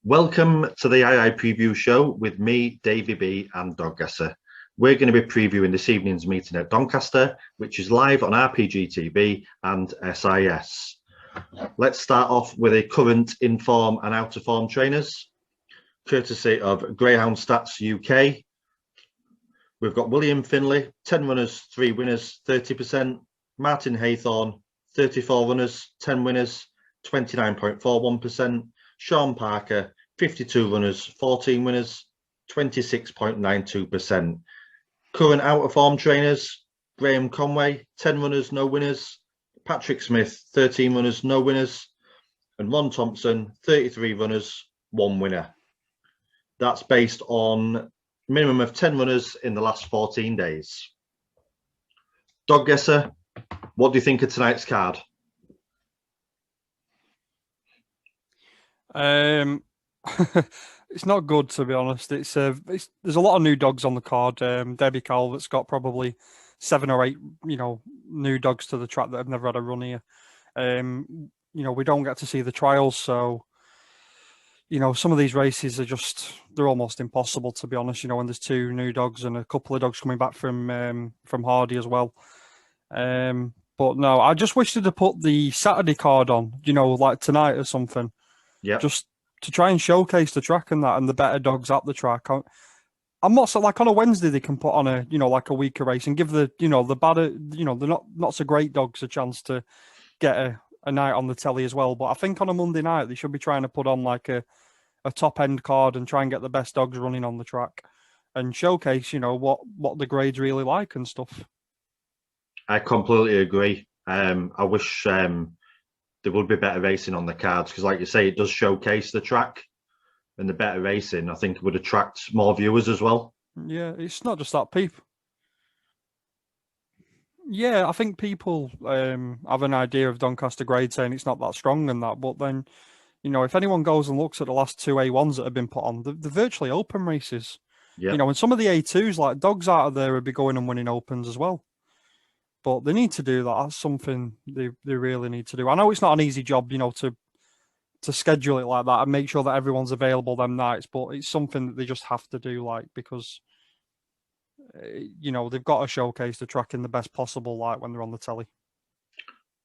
Welcome to the II Preview Show with me, Davey B and Doncaster. We're going to be previewing this evening's meeting at Doncaster, which is live on RPG TV and SIS. Let's start off with a current in-form and out-of-form trainers, courtesy of Greyhound Stats UK. We've got William Finlay, 10 runners, 3 winners, 30%. Martin Haythorne, 34 runners, 10 winners, 29.41%. Sean Parker, 52 runners, 14 winners, 26.92%. Current out-of-form trainers, Graham Conway, 10 runners, no winners. Patrick Smith, 13 runners, no winners. And Ron Thompson, 33 runners, 1 winner. That's based on minimum of 10 runners in the last 14 days. Doggesser, what do you think of tonight's card? It's not good, to be honest. There's a lot of new dogs on the card. Debbie Calvert's got probably 7 or 8, new dogs to the track that have never had a run here. We don't get to see the trials, so some of these races they're almost impossible, to be honest. When there's 2 new dogs and a couple of dogs coming back from Hardy as well. But no, I just wish they'd put the Saturday card on, like tonight or something. Yeah. Just to try and showcase the track and that, and the better dogs at the track. I'm not so like on a Wednesday they can put on a like a weaker race and give the the better the not so great dogs a chance to get a night on the telly as well. But I think on a Monday night they should be trying to put on like a top end card and try and get the best dogs running on the track and showcase what the grades really like and stuff. I completely agree. I wish there would be better racing on the cards because, like you say, it does showcase the track, and the better racing, I think, would attract more viewers as well. Yeah, it's not just that people. Yeah, I think people have an idea of Doncaster grade saying it's not that strong and that, but then, if anyone goes and looks at the last 2 A1s that have been put on, they're virtually open races. Yeah. And some of the A2s, like dogs out of there, would be going and winning opens as well. But they need to do that. That's something they really need to do. I know it's not an easy job, to schedule it like that and make sure that everyone's available them nights, but it's something that they just have to do, because they've got to showcase the track in the best possible light when they're on the telly.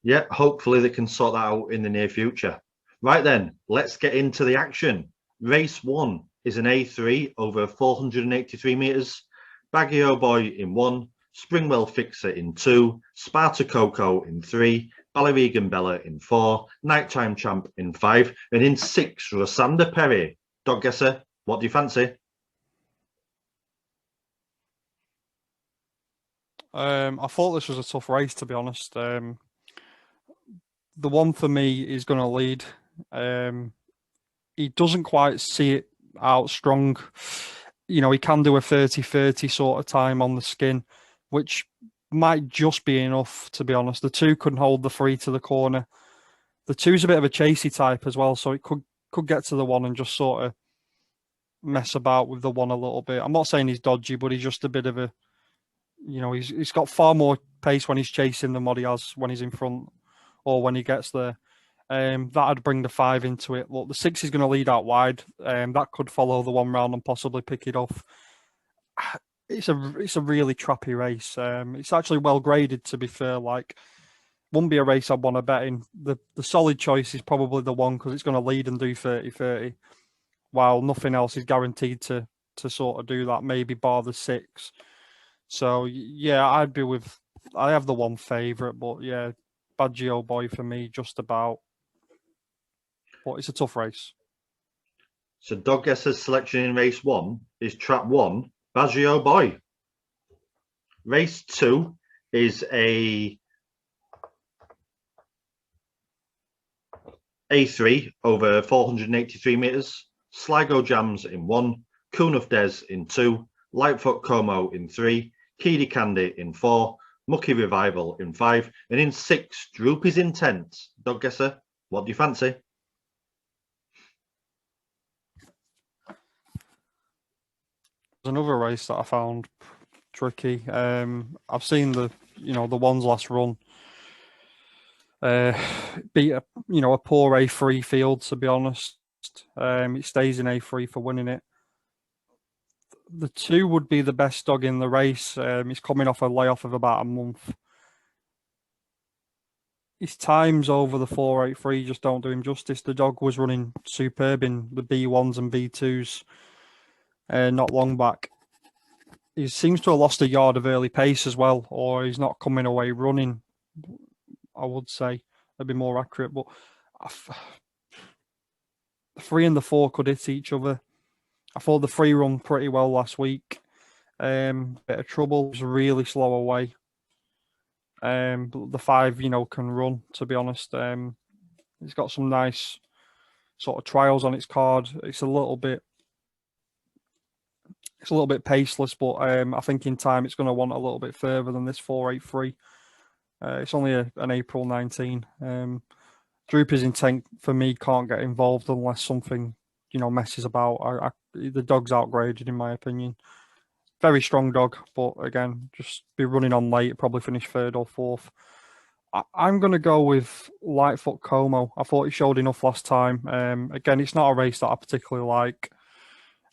Yeah, hopefully they can sort that out in the near future. Right then, let's get into the action. Race 1 is an A3 over 483 metres. Baggy Boy in 1. Springwell Fixer in 2, Sparta Coco in 3, Ballerigan Bella in 4, Nighttime Champ in 5, and in 6, Rosander Perry. Doggesser, what do you fancy? I thought this was a tough race, to be honest. The one for me is going to lead. He doesn't quite see it out strong. He can do a 30-30 sort of time on the skin, which might just be enough, to be honest. The 2 couldn't hold the 3 to the corner. The 2's a bit of a chasey type as well, so it could get to the 1 and just sort of mess about with the 1 a little bit. I'm not saying he's dodgy, but he's just a bit of a, he's got far more pace when he's chasing than what he has when he's in front or when he gets there. That'd bring the 5 into it. Look, the 6 is going to lead out wide. That could follow the 1 round and possibly pick it off. It's a really trappy race. It's actually well graded, to be fair. Wouldn't be a race I'd want to bet in. The solid choice is probably the 1 because it's going to lead and do 30-30, while nothing else is guaranteed to sort of do that. Maybe bar the 6. So yeah, I have the 1 favourite, but yeah, Badgio Boy for me, just about. But it's a tough race. So Doggesser's selection in race 1 is trap 1. Baggio Boy. Race 2 is a A3 over 483 metres. Sligo Jams in 1. Coon of Des in 2. Lightfoot Como in 3. Keedy Candy in 4. Mucky Revival in 5. And in 6, Droopy's Intent. Doggesser, what do you fancy? Another race that I found tricky. I've seen the 1's last run. Beat a poor A3 field, to be honest. It stays in A3 for winning it. The 2 would be the best dog in the race. He's coming off a layoff of about a month. His times over the 4.83 just don't do him justice. The dog was running superb in the B1s and B2s not long back. He seems to have lost a yard of early pace as well, or he's not coming away running, I would say. That'd be more accurate. But the 3 and the 4 could hit each other. I thought the 3 run pretty well last week. Bit of trouble, was really slow away. But the 5, can run, to be honest. It's got some nice sort of trials on its card. It's a little bit paceless, but I think in time it's going to want a little bit further than this 4.83. It's only an April 19. Droopy's intent for me can't get involved unless something, messes about. The dog's outgraded in my opinion. Very strong dog, but again, just be running on late, probably finish 3rd or 4th. I'm going to go with Lightfoot Como. I thought he showed enough last time. Again, it's not a race that I particularly like.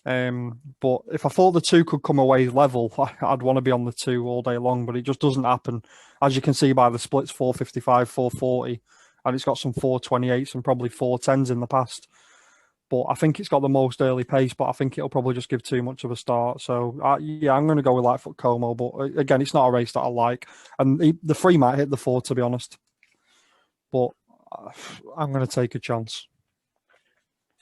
But if I thought the 2 could come away level, I'd want to be on the 2 all day long, but it just doesn't happen. As you can see by the splits, 4.55, 4.40, and it's got some 4.28s and probably 4.10s in the past. But I think it's got the most early pace, but I think it'll probably just give too much of a start. So, yeah, I'm going to go with Lightfoot Como. But again, it's not a race that I like. And the 3 might hit the 4, to be honest. But I'm going to take a chance.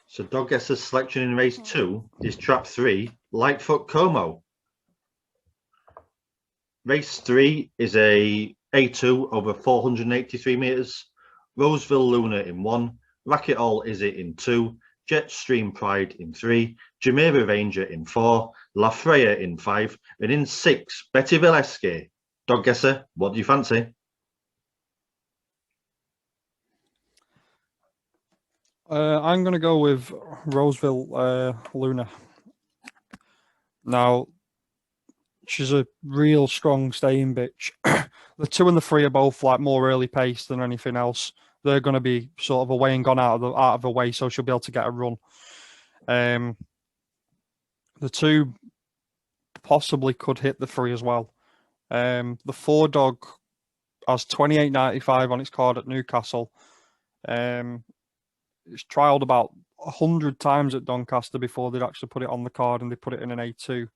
So Doncaster's selection in race 2 is trap 3, Lightfoot Como. Race 3 is a A2 over 483 metres. Roseville Luna in 1, Racket All Is It in 2, Jetstream Pride in 3, Jumeirah Ranger in 4, La Freya in 5, and in 6, Betty Valesky. Doncaster, what do you fancy? I'm going to go with Roseville Luna. Now, she's a real strong staying bitch. The 2 and the 3 are both like more early pace than anything else. They're going to be sort of away and gone out of the way, so she'll be able to get a run. The 2 possibly could hit the 3 as well. The 4 dog has 28.95 on its card at Newcastle. It's trialled about 100 times at Doncaster before they'd actually put it on the card, and they put it in an A2,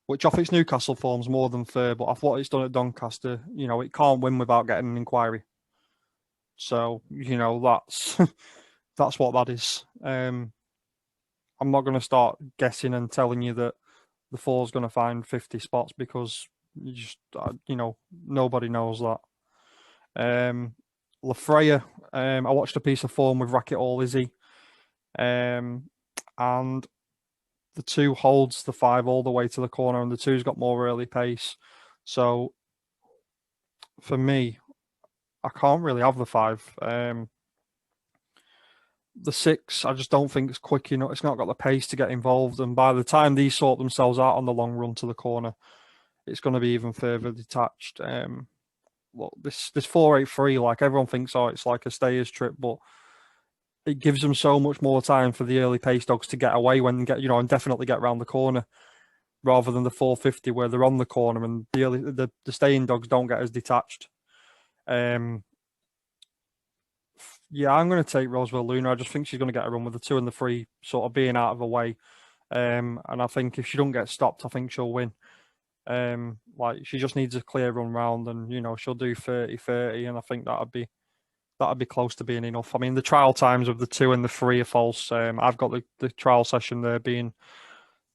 which off its Newcastle form's more than fair, but off what it's done at Doncaster, it can't win without getting an inquiry. So, that's that's what that is. I'm not going to start guessing and telling you that the 4's going to find 50 spots because you just, nobody knows that. La Freya, I watched a piece of form with Racket All Izzy, and the 2 holds the 5 all the way to the corner, and the 2's got more early pace. So for me, I can't really have the 5. The 6, I just don't think it's quick enough. It's not got the pace to get involved, and by the time these sort themselves out on the long run to the corner, it's going to be even further detached. Look, this 4.83, like everyone thinks, it's like a stayers trip, but it gives them so much more time for the early pace dogs to get away and definitely get around the corner, rather than the 4.50 where they're on the corner and the staying dogs don't get as detached. Yeah, I'm going to take Roseville Luna. I just think she's going to get a run with the 2 and the 3 sort of being out of the way. And I think if she don't get stopped, I think she'll win. She just needs a clear run round, and she'll do 30-30, and I think that'd be close to being enough. I mean, the trial times of the 2 and the 3 are false. I've got the trial session there being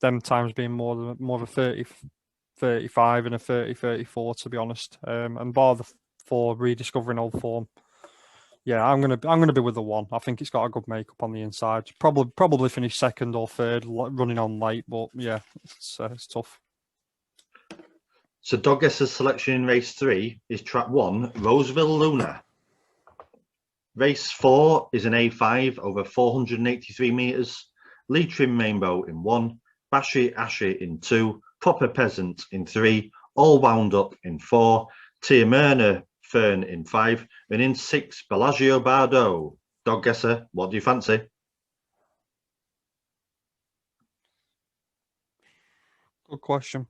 them times being more of a 30-35 and a 30-34, to be honest. And bar the 4 rediscovering old form. Yeah, I'm gonna be with the 1. I think it's got a good makeup on the inside. Probably finish 2nd or 3rd, running on late, but yeah, it's tough. So Doncaster's selection in race 3 is trap 1, Roseville Luna. Race 4 is an A5 over 483 metres. Lee Trim Rainbow in 1, Bashi Ashi in 2, Proper Peasant in 3, All Wound Up in 4, Tiamerna Fern in 5, and in 6, Bellagio Bardo. Doncaster, what do you fancy? Good question.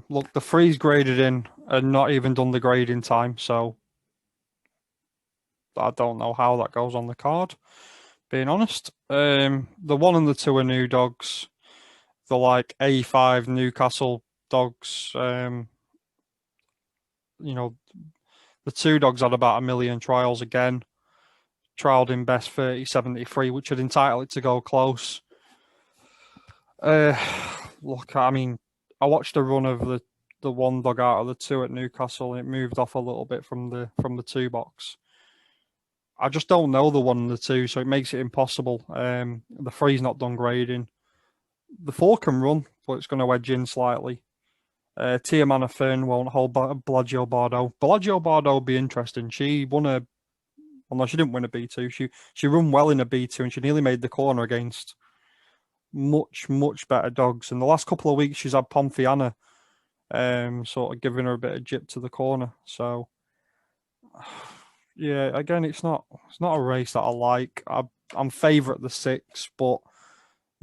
Look, the three's graded in and not even done the grading time, so I don't know how that goes on the card, being honest. The 1 and the 2 are new dogs. The like A5 Newcastle dogs. The 2 dogs had about 1 million trials again. Trialed in best 30.73, which would entitle it to go close. Look, I mean, I watched a run of the 1 dog out of the 2 at Newcastle, and it moved off a little bit from the 2 box. I just don't know the 1 and the 2, so it makes it impossible. The 3's not done grading. The 4 can run, but it's going to wedge in slightly. Tiamana Fern won't hold Bellagio Bardo. Bellagio Bardo will be interesting. She won well, no, she didn't win a B2. She run well in a B2, and she nearly made the corner against much, much better dogs. In the last couple of weeks, she's had Ponfiana sort of giving her a bit of jip to the corner. So, yeah, again, it's not a race that I like. I'm favourite the 6, but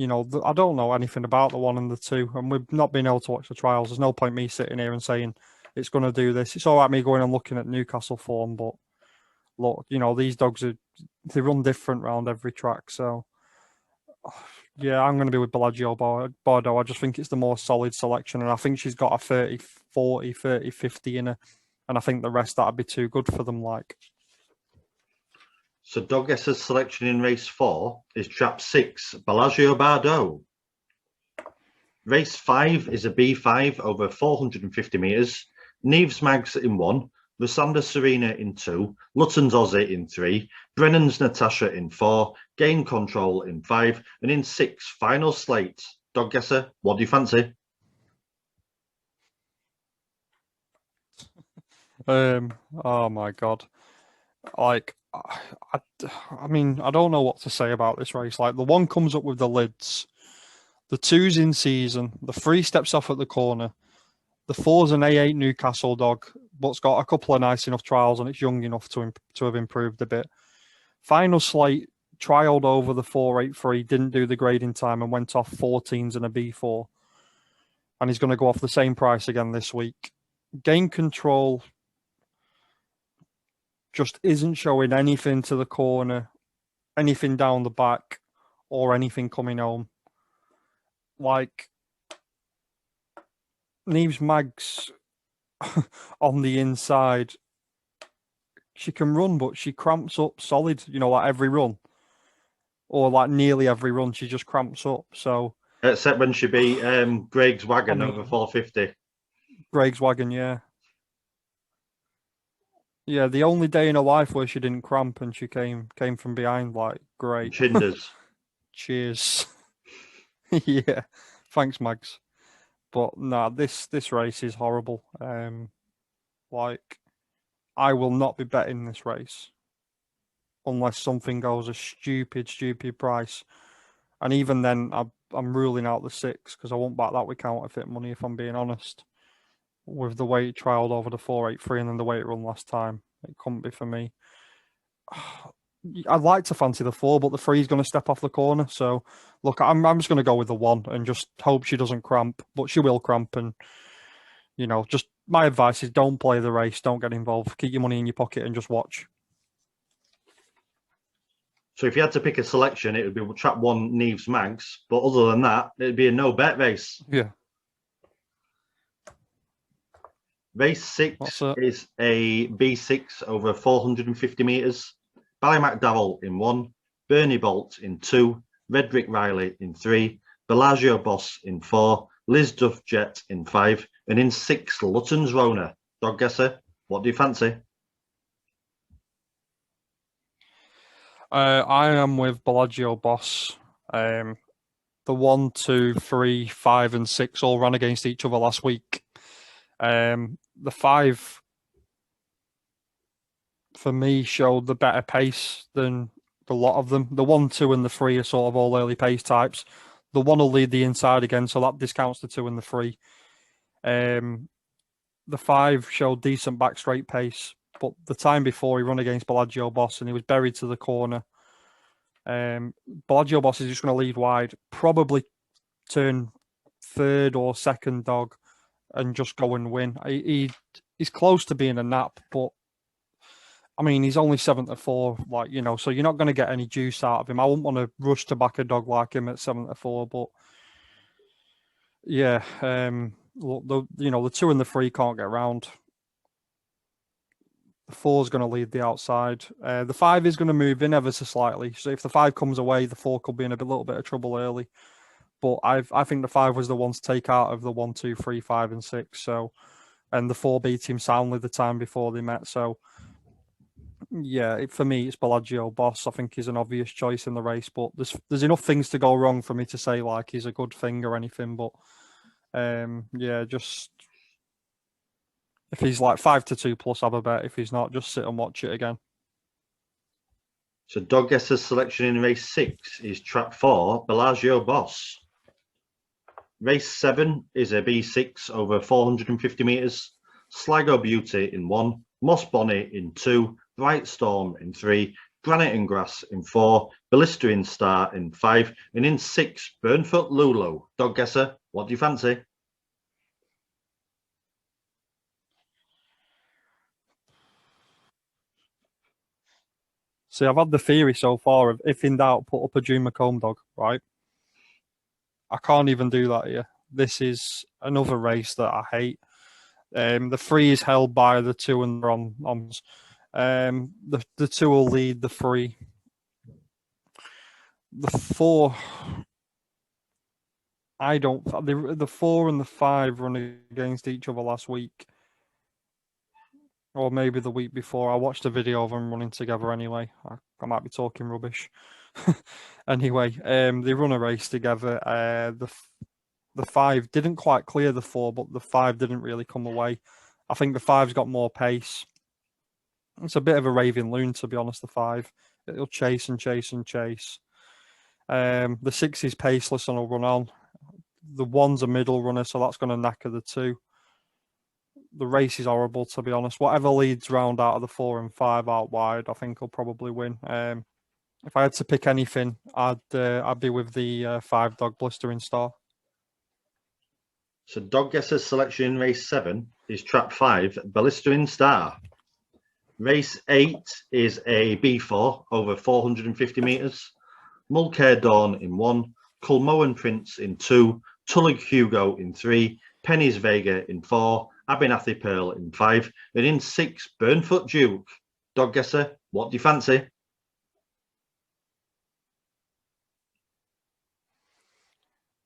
I don't know anything about the 1 and the 2, and we've not been able to watch the trials. There's no point me sitting here and saying it's going to do this. It's all right me going and looking at Newcastle form, but look, these dogs they run different round every track. So yeah, I'm going to be with Bellagio Bardo. I just think it's the more solid selection, and I think she's got a 30, 40, 30, 50 in her, and I think the rest that'd be too good for them. So Doncaster's selection in race 4 is trap 6, Bellagio Bardo. Race 5 is a B5 over 450 metres. Neves Mags in 1, Lysander Serena in 2, Lutton's Aussie in 3, Brennan's Natasha in 4, Gain Control in 5, and in 6, final slate. Doncaster, what do you fancy? Oh my God. I mean, I don't know what to say about this race. The 1 comes up with the lids, the 2's in season, the 3 steps off at the corner, the 4's an A8 Newcastle dog, but's got a couple of nice enough trials and it's young enough to have improved a bit. Final slate trialed over the 483, didn't do the grading time and went off 14s and a B4, and he's going to go off the same price again this week. Gain Control just isn't showing anything to the corner, anything down the back, or anything coming home. Neves Mags on the inside, she can run, but she cramps up solid, every run. Or nearly every run, she just cramps up. So except when she beat Greg's Wagon over 450. Greg's Wagon, yeah. Yeah, the only day in her life where she didn't cramp and she came from behind, great. Chinders. Cheers. Yeah, thanks, Mags. But nah, this race is horrible. I will not be betting this race unless something goes a stupid price. And even then, I'm ruling out the 6 because I won't back that with counterfeit money if I'm being honest. With the way it trialled over the 483 and then the way it run last time, it couldn't be for me. I'd like to fancy the 4, but the 3's going to step off the corner. So, look, I'm just going to go with the 1 and just hope she doesn't cramp, but she will cramp. And, just my advice is don't play the race, don't get involved, keep your money in your pocket and just watch. So if you had to pick a selection, it would be trap 1 Neves Mags, but other than that, it'd be a no bet race. Yeah. Race 6 is a B6 over 450 metres. Ballymacdowell in 1, Bernie Bolt in 2, Redrick Riley in 3, Bellagio Boss in 4, Liz Duff Jet in 5, and in 6, Lutton's Rona. Doncaster, what do you fancy? I am with Bellagio Boss. The 1, 2, 3, 5, and 6 all ran against each other last week. The 5 for me showed the better pace than a lot of them. The 1, 2, and the 3 are sort of all early pace types. The 1 will lead the inside again, so that discounts the 2 and the 3. The 5 showed decent back straight pace, but the time before he run against Bellagio Boss and he was buried to the corner. Bellagio Boss is just going to lead wide, probably turn third or second dog and just go and win. He's close to being a nap, but I mean, he's only 7-4, like, you know, so you're not going to get any juice out of him. I wouldn't want to rush to back a dog like him at 7-4, but yeah, look, the 2 and the 3 can't get round. The 4's going to lead the outside. The 5 is going to move in ever so slightly. So if the 5 comes away, the 4 could be in a little bit of trouble early. But I think the 5 was the one to take out of the 1, 2, 3, 5, and 6. So, and the 4 beat him soundly the time before they met. So, yeah, for me, it's Bellagio Boss. I think he's an obvious choice in the race, but there's enough things to go wrong for me to say like he's a good thing or anything. But yeah, just if he's like 5-2 plus, have a bet. If he's not, just sit and watch it again. So Doncaster's selection in race 6 is trap 4, Bellagio Boss. Race 7 is a B6 over 450 metres. Sligo Beauty in 1, Moss Bonnet in 2, Bright Storm in 3, Granite and Grass in 4, Blistering Star in 5, and in 6, Burnfoot Lulu. Dog guesser, what do you fancy? See, I've had the theory so far of if in doubt, put up a June McComb dog, right? I can't even do that here. This is another race that I hate. The 3 is held by the 2 and the on. The 2 will lead the 3. The 4, I don't. The 4 and the 5 run against each other last week, or maybe the week before. I watched a video of them running together. Anyway, I might be talking rubbish. Anyway, they run a race together. The 5 didn't quite clear the 4, but the 5 didn't really come away. I think the 5's got more pace. It's a bit of a raving loon, to be honest, the 5. It'll chase and chase and chase. The 6 is paceless and will run on. The 1's a middle runner, so that's going to knacker the 2. The race is horrible, to be honest. Whatever leads round out of the 4 and 5 out wide, I think he'll probably win. If I had to pick anything, I'd be with the 5 dog Blistering Star. So Dog Guesser's selection in race 7 is trap 5, Blistering Star. Race 8 is a B4 over 450 metres. Mulcair Dawn in 1, Culmoan Prince in 2, Tullig Hugo in 3, Penny's Vega in 4, Abernathy Pearl in 5, and in 6, Burnfoot Duke. Dog Guesser, what do you fancy?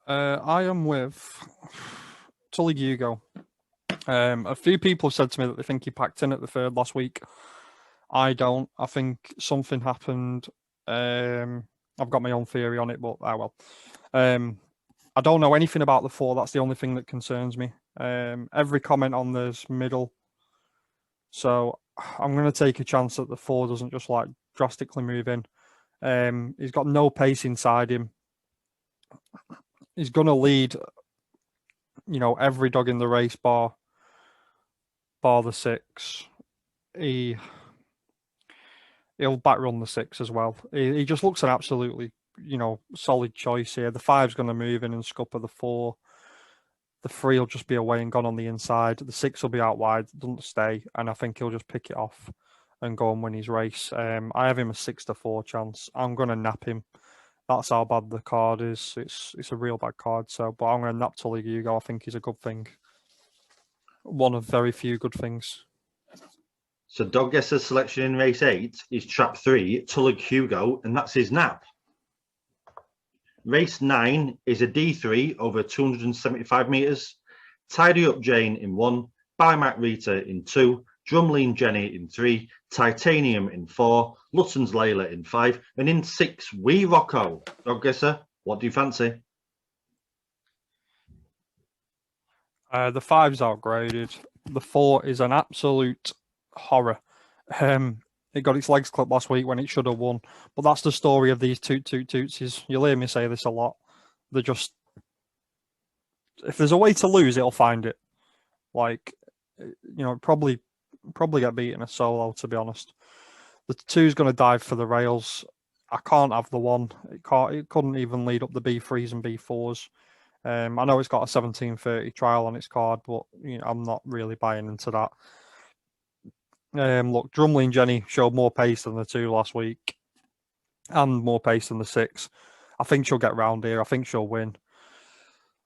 I am with Tullig Hugo. A few people have said to me that they think he packed in at the 3rd last week. I don't. I think something happened. I've got my own theory on it, but well. I don't know anything about the 4. That's the only thing that concerns me. Every comment on this middle. So I'm going to take a chance that the 4 doesn't just like drastically move in. He's got no pace inside him. He's going to lead, every dog in the race bar the 6. He'll back run the 6 as well. He just looks an absolutely, solid choice here. The 5's going to move in and scupper the 4. The 3 will just be away and gone on the inside. The 6 will be out wide, doesn't stay, and I think he'll just pick it off and go and win his race. I have him a 6-4 chance. I'm going to nap him. That's how bad the card is. It's a real bad card. So, but I'm going to nap Tullig Hugo. I think he's a good thing. One of very few good things. So Dog Guesser's selection in race 8 is trap 3, Tullig Hugo, and that's his nap. Race 9 is a D3 over 275 metres. Tidy Up Jane in 1, Bimac Rita in 2, Drumlean Jenny in 3, Titanium in 4, Lutton's Layla in 5, and in 6, Wee Rocco. Dog Guesser, what do you fancy? The 5's outgraded. The 4 is an absolute horror. It got its legs clipped last week when it should have won. But that's the story of these toot-toot-tootsies. You'll hear me say this a lot. They're just... If there's a way to lose, it'll find it. Like, probably get beaten a solo, to be honest. The 2's going to dive for the rails. I can't have the 1. It couldn't even lead up the B3s and B4s. I know it's got a 17:30 trial on its card, but I'm not really buying into that. Look, Drumley and Jenny showed more pace than the 2 last week, and more pace than the 6. I think she'll get round here. I think she'll win.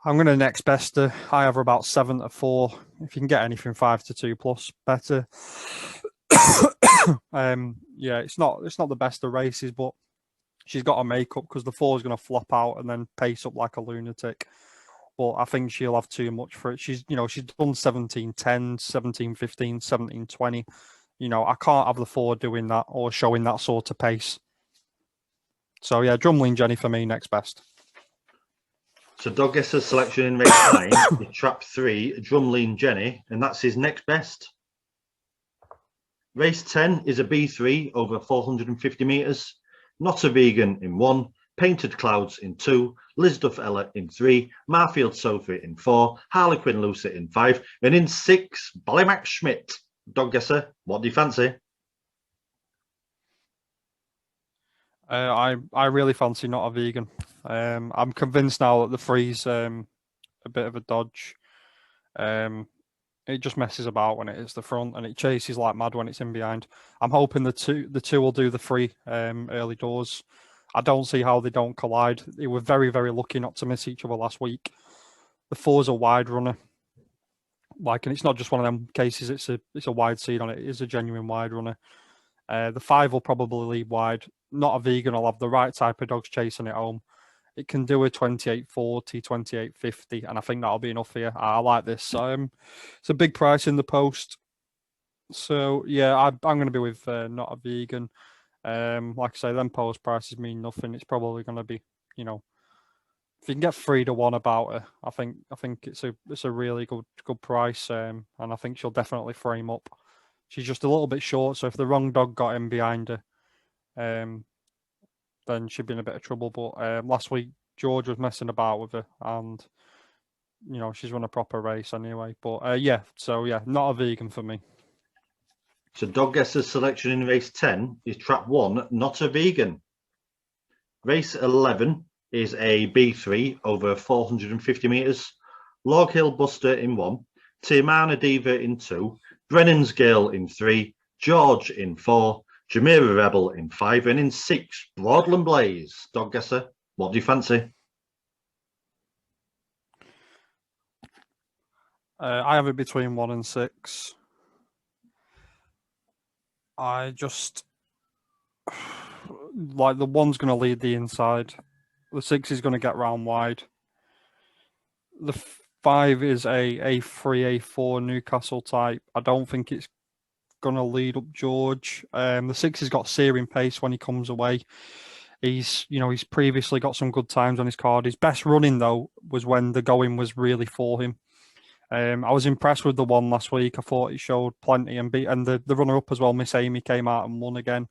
I'm going to next best her. I have her about 7-4. If you can get anything 5-2 plus, better. Yeah, it's not the best of races, but she's got a makeup because the 4 is going to flop out and then pace up like a lunatic. But I think she'll have too much for it. She's done 17:10, 17:15, 17:20. I can't have the 4 doing that or showing that sort of pace. So yeah, Drumley and Jenny for me next best. So Doggesser's selection in race 9 is trap 3, Drumley and Jenny, and that's his next best. Race 10 is a B3 over 450 metres. Not a Vegan in 1, Painted Clouds in 2, Lisduff Ella in 3, Marfield Sophie in 4, Harlequin Lucy in 5, and in 6, Ballymac Schmidt. Doggesser, what do you fancy? I really fancy Not a Vegan. I'm convinced now that the 3's a bit of a dodge. It just messes about when it hits the front, and it chases like mad when it's in behind. I'm hoping the two will do the 3 early doors. I don't see how they don't collide. They were very, very lucky not to miss each other last week. The 4's a wide runner, and it's not just one of them cases. It's a wide seed on it. It is a genuine wide runner. The 5 will probably lead wide. Not a Vegan will have the right type of dogs chasing it home. It can do a 28.40, 28.50, and I think that'll be enough here. I like this. It's a big price in the post. So, yeah, I'm going to be with Not a Vegan. Like I say, them post prices mean nothing. It's probably going to be, if you can get 3-1 about her, I think it's a really good price, and I think she'll definitely frame up. She's just a little bit short, so if the wrong dog got in behind her, then she'd be in a bit of trouble. But last week, George was messing about with her, and she's run a proper race anyway. But Not a Vegan for me. So Doggesser's selection in race 10 is trap 1, Not a Vegan. Race 11 is a B3 over 450 metres. Log Hill Buster in 1, Tiamana Diva in 2, Brennan's Gale in 3, George in 4, Jamira Rebel in 5, and in 6, Broadland Blaze. Doggesser, what do you fancy? I have it between 1 and 6. I just like the 1's going to lead the inside. The 6 is going to get round wide. The 5 is a A3, A4 Newcastle type. I don't think it's going to lead up George. The 6 has got searing pace when he comes away. He's previously got some good times on his card. His best running though was when the going was really for him. I was impressed with the 1 last week. I thought he showed plenty, and the runner up as well, Miss Amy, came out and won again.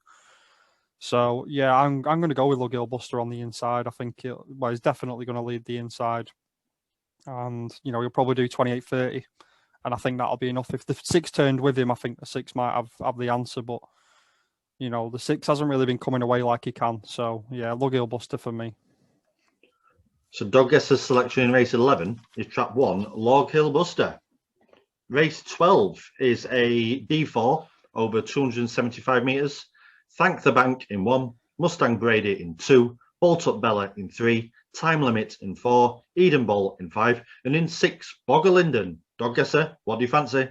So yeah, I'm going to go with Lug Hill Buster on the inside. I think he's definitely going to lead the inside, and he'll probably do 28.30, and I think that'll be enough. If the 6 turned with him, I think the 6 might have the answer, but the 6 hasn't really been coming away like he can. So yeah, Lug Hill Buster for me. So Doggesser's selection in race 11 is trap 1, Log Hill Buster. Race 12 is a D4 over 275 metres. Thank the Bank in 1, Mustang Brady in 2, Bolt Up Bella in 3, Time Limit in 4, Eden Ball in 5, and in 6, Bogger Linden. Doggesser, what do you fancy?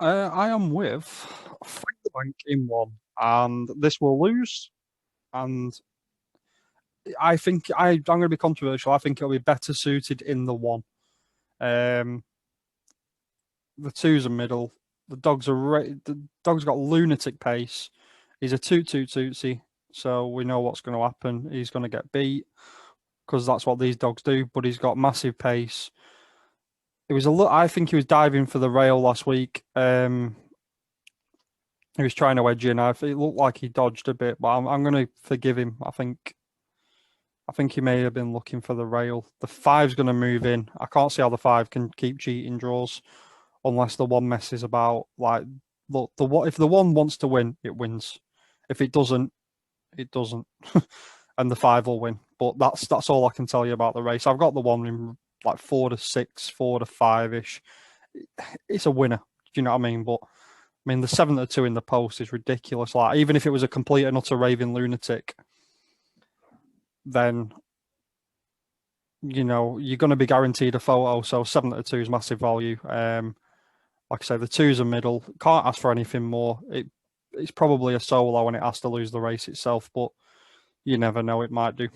I am with Thank the Bank in 1, and this will lose. And I think I'm going to be controversial. I think it'll be better suited in the 1. The 2's a middle. The dog's got lunatic pace. He's a toot-toot-tootsy, so we know what's going to happen. He's going to get beat because that's what these dogs do. But he's got massive pace. I think he was diving for the rail last week. He was trying to wedge in. It looked like he dodged a bit, but I'm going to forgive him. I think he may have been looking for the rail. The 5's going to move in. I can't see how the 5 can keep cheating draws unless the 1 messes about. Look, if the 1 wants to win, it wins. If it doesn't, it doesn't. And the 5 will win. But that's all I can tell you about the race. I've got the one in like 4 to 6, 4 to 5-ish. It's a winner. Do you know what I mean? But I mean, the 7 to 2 in the post is ridiculous. Like, even if it was a complete and utter raving lunatic, then you're going to be guaranteed a photo. So 7 to 2 is massive value. Like I say, the 2's a middle. Can't ask for anything more. It's probably a solo when it has to lose the race itself, but you never know, it might do,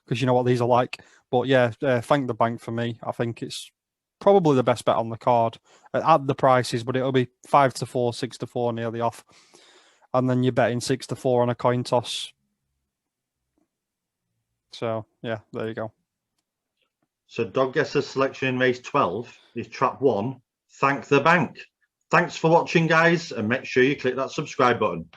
because you know what these are like. But yeah, thank the bank for me. I think it's probably the best bet on the card at the prices, but it'll be 5 to 4, 6 to 4 nearly off, and then you're betting 6 to 4 on a coin toss. So yeah, there you go. So Doncaster's selection in race 12 is trap 1. Thank the bank. Thanks for watching, guys, and make sure you click that subscribe button.